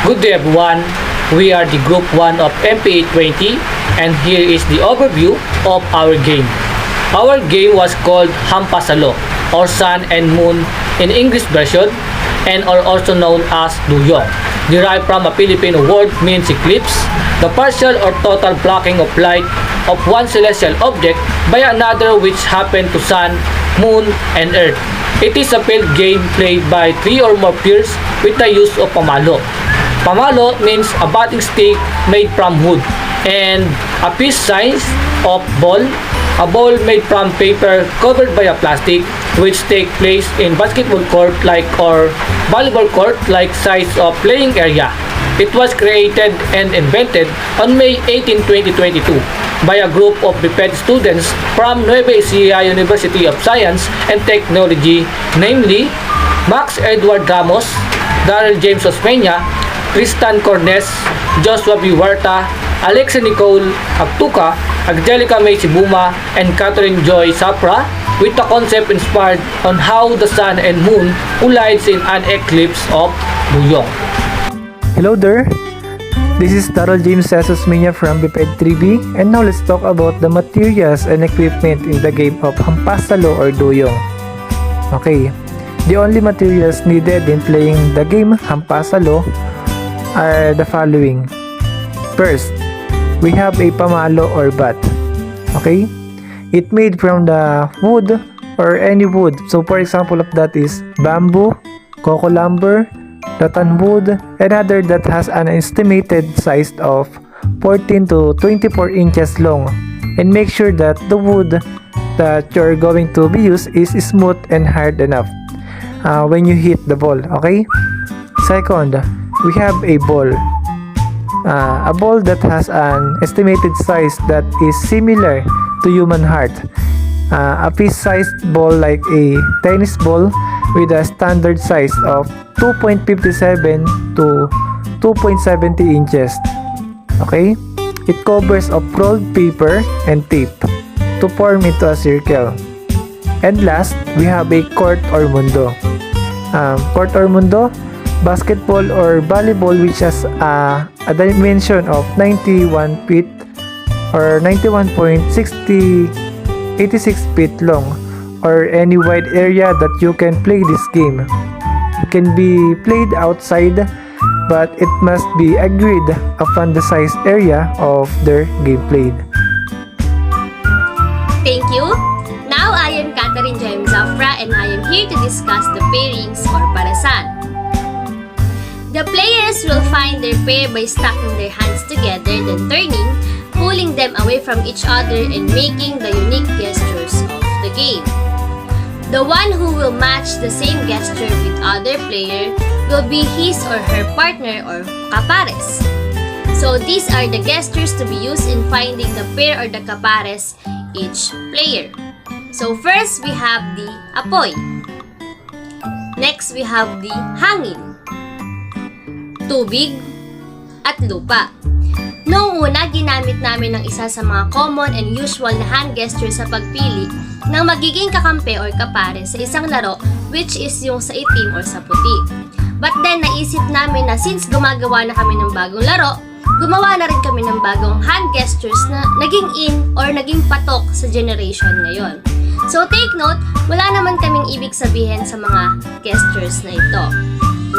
Good day everyone, we are the Group 1 of MPA20 and here is the overview of our game. Our game was called HAMPASALO or Sun and Moon in English version and are also known as Duyong. Derived from a Filipino word means eclipse, the partial or total blocking of light of one celestial object by another which happened to Sun, Moon, and Earth. It is a field game played by 3 or more players with the use of pamalo. Pamalo means a batting stick made from wood and a piece size of ball. A ball made from paper covered by a plastic which take place in basketball court like or volleyball court like size of playing area. It was created and invented on May 18, 2022 by a group of prepared students from Nueva Ecija University of Science and Technology, namely Max Edward Ramos, Daryl James Osmeña, Tristan Cornes, Joshua B. Huerta, Alexa Nicole Agtuca, Angelica May Sibuma, and Catherine Joy Sapra, with the concept inspired on how the sun and moon collides in an eclipse of Duyong. Hello there, this is Daryl James Osmeña from Biped 3B, and now let's talk about the materials and equipment in the game of HAMPASALO or Duyong. Okay, the only materials needed in playing the game HAMPASALO are the following. First, we have a pamalo or bat. Okay, it made from the wood or any wood. So for example of that is bamboo, coco lumber, rattan wood, and other that has an estimated size of 14 to 24 inches long. And make sure that the wood that you're going to be used is smooth and hard enough when you hit the ball. Okay. Second, we have a ball. A ball that has an estimated size that is similar to human heart. A piece-sized ball like a tennis ball with a standard size of 2.57 to 2.70 inches. Okay? It covers of rolled paper and tape to form into a circle. And last, we have a court or mundo. Court or mundo, basketball or volleyball which has a dimension of 91 feet or 91.86 feet long, or any wide area that you can play this game. It can be played outside, but it must be agreed upon the size area of their game played. Thank you. Now I am Catherine James Zafra and I am here to discuss the pairings or parasan. The players will find their pair by stacking their hands together, then turning, pulling them away from each other and making the unique gestures of the game. The one who will match the same gesture with other player will be his or her partner or kapares. So these are the gestures to be used in finding the pair or the kapares each player. So first we have the apoy. Next we have the hangin, tubig, at lupa. Noong una, ginamit namin ang isa sa mga common and usual na hand gesture sa pagpili ng magiging kakampi or kapare sa isang laro, which is yung sa itim or sa puti. But then, naisip namin na since gumagawa na kami ng bagong laro, gumawa na rin kami ng bagong hand gestures na naging in or naging patok sa generation ngayon. So take note, wala naman kaming ibig sabihin sa mga gestures na ito.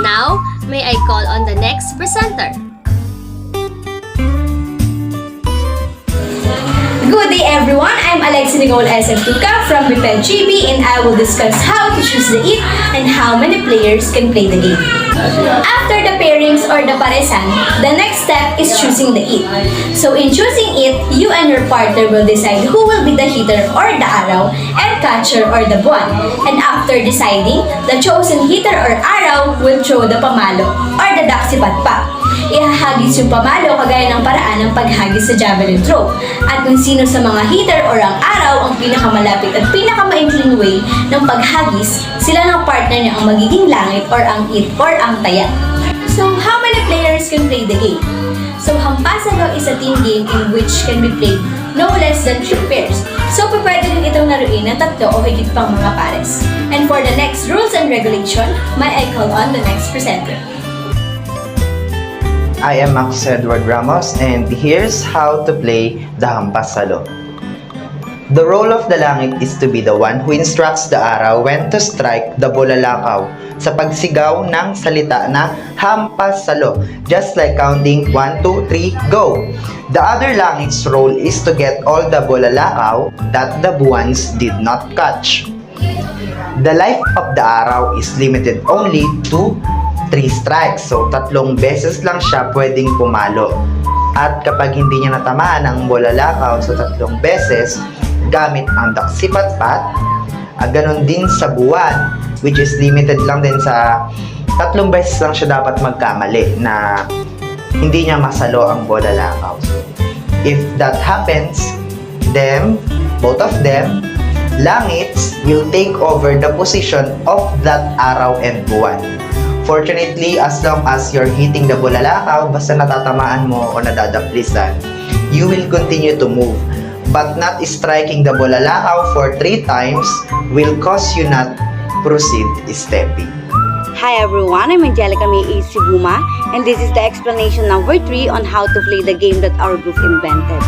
Now, may I call on the next presenter. Good day everyone, I'm Alexa Nicole Agtuca from Biped GB and I will discuss how to choose the it and how many players can play the game. After the pairings or the paresan, the next step is choosing the it. So in choosing it, you and your partner will decide who will be the hitter or the araw and catcher or the buwan. And after deciding, the chosen hitter or araw will throw the pamalo or the daksipatpa. Ihahagis yung pamalo kagaya ng paraan ng paghagis sa javelin throw. At kung sino sa mga hitter or ang araw ang pinakamalapit at pinakamaikling way ng paghagis, sila ng partner niya ang magiging langit or ang it or ang taya. So, how many players can play the game? So, HAMPASALO is a team game in which can be played no less than 3 pairs. So, pwede rin itong laruin ng 3 o higit pang mga pares. And for the next rules and regulation, may I call on the next presenter. I am Max Edward Ramos and here's how to play the HAMPASALO. The role of the langit is to be the one who instructs the araw when to strike the bulalakaw sa pagsigaw ng salita na HAMPASALO, just like counting 1, 2, 3, go! The other langit's role is to get all the bulalakaw that the buwans did not catch. The life of the araw is limited only to 3 strikes. So, 3 beses lang siya pwedeng pumalo. At kapag hindi niya natamaan ang bulalakaw sa 3 beses, gamit ang daksipatpat, ganon din sa buwan, which is limited lang din sa 3 beses lang siya dapat magkamali na hindi niya masalo ang bulalakaw. So, if that happens, then, both of them, langits will take over the position of that araw and buwan. Fortunately, as long as you're hitting the bulalakaw, basta natatamaan mo o nadadaplisan, you will continue to move. But not striking the bulalakaw for 3 times will cause you not proceed stepping. Hi everyone, I'm Angelica May A. Sibuma, and this is the explanation number 3 on how to play the game that our group invented.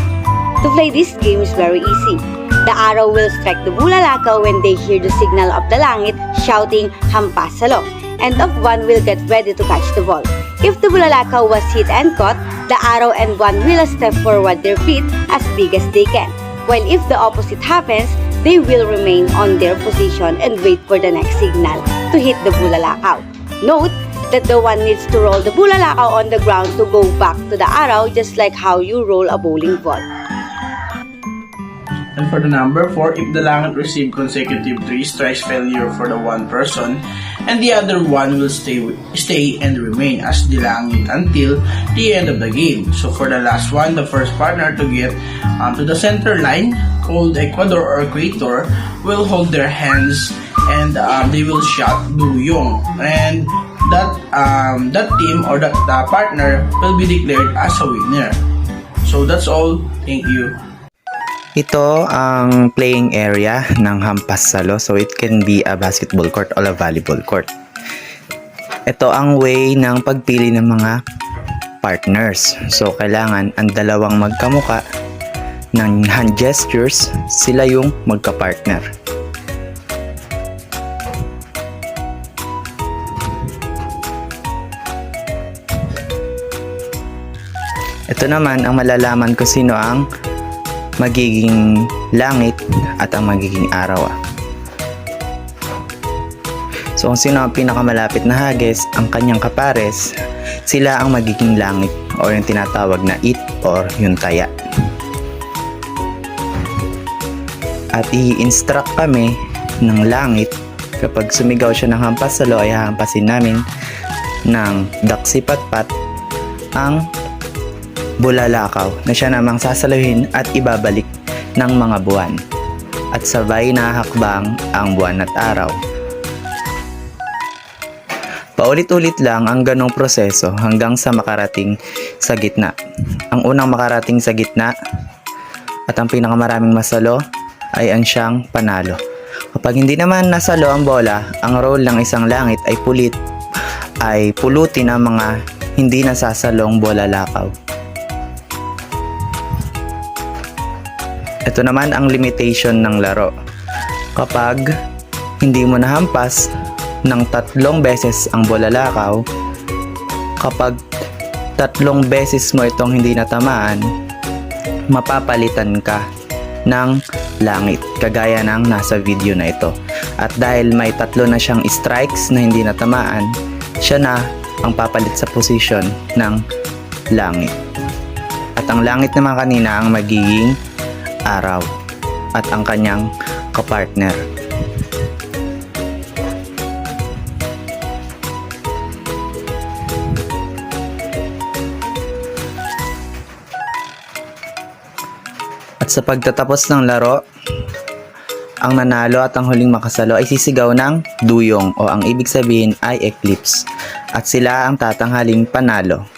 To play this game is very easy. The arrow will strike the bulalakaw when they hear the signal of the langit shouting HAMPASALO, and of one will get ready to catch the ball. If the bulalakaw was hit and caught, the arrow and one will step forward their feet as big as they can. While if the opposite happens, they will remain on their position and wait for the next signal to hit the bulalakaw. Note that the one needs to roll the bulalakaw on the ground to go back to the arrow, just like how you roll a bowling ball. And for the number 4, if the langit receive consecutive 3 strikes failure for the one person, and the other one will stay and remain as the langit until the end of the game. So for the last one, the first partner to get to the center line, called Ecuador or Equator, will hold their hands and they will shout Duyong. And that team or that partner will be declared as a winner. So that's all. Thank you. Ito ang playing area ng HAMPASALO. So it can be a basketball court or a volleyball court. Ito ang way ng pagpili ng mga partners. So kailangan ang dalawang magkamuka ng hand gestures, sila yung magka-partner. Ito naman ang malalaman ko sino ang magiging langit at ang magiging araw. So kung sino ang pinakamalapit na hagis, ang kanyang kapares, sila ang magiging langit o yung tinatawag na it or yung taya. At i-instruct kami ng langit kapag sumigaw siya ng hampasalo ay hahampasin namin ng daksipatpat ang bulalakaw na siya namang sasaluhin at ibabalik ng mga buwan at sabay nahakbang ang buwan at araw. Paulit-ulit lang ang ganong proseso hanggang sa makarating sa gitna. Ang unang makarating sa gitna at ang pinakamaraming masalo ay ang siyang panalo. Kapag hindi naman nasalo ang bola, ang role ng isang langit ay pulutin ang mga hindi nasasalong bulalakaw. Ito naman ang limitation ng laro. Kapag hindi mo nahampas ng 3 beses ang bulalakaw, kapag 3 beses mo itong hindi natamaan, mapapalitan ka ng langit, kagaya ng nasa video na ito. At dahil may 3 na siyang strikes na hindi natamaan, siya na ang papalit sa position ng langit. At ang langit naman kanina ang magiging araw at ang kanyang kapartner. At sa pagtatapos ng laro, ang nanalo at ang huling makasalo ay sisigaw ng Duyong o ang ibig sabihin ay eclipse at sila ang tatanghaling panalo.